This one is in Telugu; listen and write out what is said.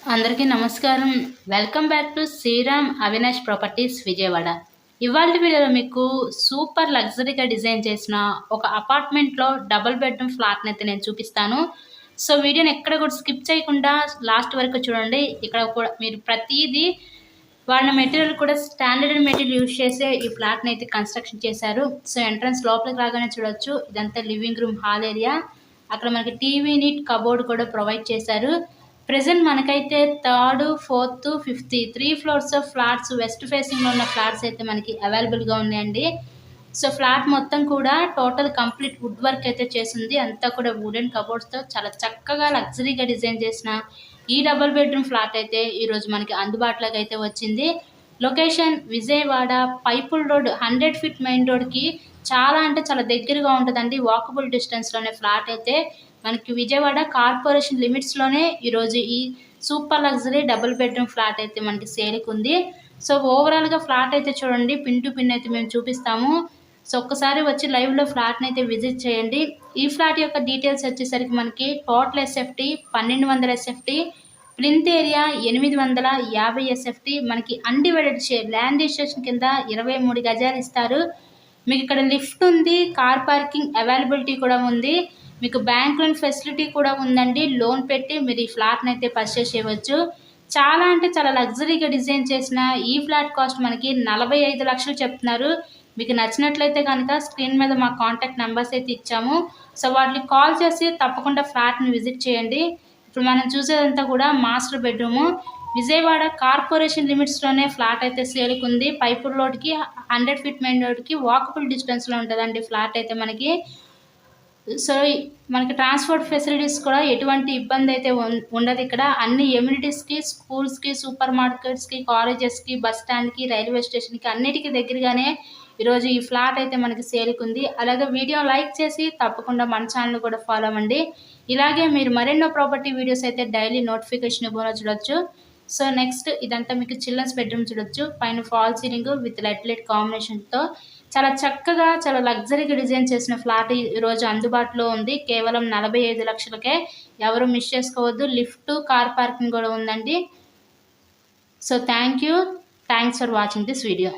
అందరికీ నమస్కారం. Welcome back to Shriram Avinash properties Vijayawada. ఇవాల్టి వీడియోలో మీకు సూపర్ లగ్జరీగా డిజైన్ చేసిన ఒక అపార్ట్మెంట్లో డబుల్ బెడ్రూమ్ ఫ్లాట్‌ని అయితే నేను చూపిస్తాను. సో వీడియోని ఎక్కడ కూడా స్కిప్ చేయకుండా లాస్ట్ వరకు చూడండి. ఇక్కడ కూడా మీరు ప్రతీదీ వాడిన మెటీరియల్ కూడా స్టాండర్డ్ మెటీరియల్ యూజ్ చేసే ఈ ఫ్లాట్‌ని అయితే కన్స్ట్రక్షన్ చేశారు. సో ఎంట్రన్స్ లోపలికి రాగానే చూడొచ్చు. ఇదంతా లివింగ్ రూమ్ హాల్ ఏరియా. అక్కడ మనకి టీవీ యూనిట్ కబోర్డ్ కూడా ప్రొవైడ్ చేశారు. ప్రెజెంట్ మనకైతే third, fourth, fifth 3 floors of flats west ఫేసింగ్లో ఉన్న ఫ్లాట్స్ అయితే మనకి అవైలబుల్గా ఉన్నాయండి. సో ఫ్లాట్ మొత్తం కూడా టోటల్ కంప్లీట్ వుడ్ వర్క్ అయితే చేసింది. అంతా కూడా వుడెన్ కబోర్డ్స్తో చాలా చక్కగా లగ్జరీగా డిజైన్ చేసిన ఈ డబుల్ బెడ్రూమ్ ఫ్లాట్ అయితే ఈరోజు మనకి అందుబాటులోకి అయితే వచ్చింది. లొకేషన్ విజయవాడ పైపుల్ రోడ్ 100 ఫీట్ మెయిన్ రోడ్కి చాలా అంటే చాలా దగ్గరగా ఉంటుందండి. వాకబుల్ డిస్టెన్స్లోనే ఫ్లాట్ అయితే మనకి విజయవాడ కార్పొరేషన్ లిమిట్స్లోనే ఈరోజు ఈ super luxury double bedroom flat అయితే మనకి సేల్కి ఉంది. సో ఓవరాల్గా ఫ్లాట్ అయితే చూడండి, పిన్ టు పిన్ అయితే మేము చూపిస్తాము. సో ఒక్కసారి వచ్చి లైవ్లో ఫ్లాట్ని అయితే విజిట్ చేయండి. ఈ ఫ్లాట్ యొక్క డీటెయిల్స్ వచ్చేసరికి మనకి total SFT 1200 SFT, plinth area 850 SFT, మనకి అన్డివైడెడ్ షేర్ ల్యాండ్ రిజిస్ట్రేషన్ కింద 23 గజాలు ఇస్తారు. మీకు ఇక్కడ లిఫ్ట్ ఉంది, కార్ పార్కింగ్ అవైలబిలిటీ కూడా ఉంది. మీకు బ్యాంక్ లోన్ ఫెసిలిటీ కూడా ఉందండి. లోన్ పెట్టి మీరు ఈ ఫ్లాట్ని అయితే పర్చేస్ చేయవచ్చు. చాలా అంటే చాలా లగ్జరీగా డిజైన్ చేసిన ఈ ఫ్లాట్ కాస్ట్ మనకి 45 లక్షలు చెప్తున్నారు. మీకు నచ్చినట్లయితే కనుక స్క్రీన్ మీద మా కాంటాక్ట్ నెంబర్స్ అయితే ఇచ్చాము. సో వాటికి కాల్ చేసి తప్పకుండా ఫ్లాట్ని విజిట్ చేయండి. ఇప్పుడు మనం చూసేదంతా కూడా మాస్టర్ బెడ్రూము. విజయవాడ కార్పొరేషన్ లిమిట్స్లోనే ఫ్లాట్ అయితే సేల్కి ఉంది. పైపుల్ రోడ్కి 100 ఫీట్ మెయిన్ రోడ్కి వాకబుల్ డిస్టెన్స్లో ఉంటుందండి ఫ్లాట్ అయితే మనకి. సో మనకి ట్రాన్స్పోర్ట్ ఫెసిలిటీస్ కూడా ఎటువంటి ఇబ్బంది అయితే ఉండదు. ఇక్కడ అన్ని ఎమ్యూనిటీస్కి, స్కూల్స్కి, సూపర్ మార్కెట్స్కి, కాలేజెస్కి, బస్ స్టాండ్కి, రైల్వే స్టేషన్కి అన్నిటికీ దగ్గరగానే ఈరోజు ఈ ఫ్లాట్ అయితే మనకి సేల్కి ఉంది. అలాగే వీడియో లైక్ చేసి తప్పకుండా మన ఛానల్ కూడా ఫాలో అవ్వండి. ఇలాగే మీరు మరెన్నో ప్రాపర్టీ వీడియోస్ అయితే డైలీ నోటిఫికేషన్ ఇవ్వలో చూడొచ్చు. సో నెక్స్ట్ ఇదంతా మీకు చిల్డ్రన్స్ బెడ్రూమ్ చూడొచ్చు. పైన ఫాల్ సీలింగ్ విత్ లైట్ కాంబినేషన్తో చాలా చక్కగా చాలా లగ్జరీగా డిజైన్ చేసిన ఫ్లాట్ ఈరోజు అందుబాటులో ఉంది. కేవలం 45 లక్షలకే. ఎవరు మిస్ చేసుకోవద్దు. లిఫ్ట్, కార్ పార్కింగ్ కూడా ఉందండి. So thanks for watching this video.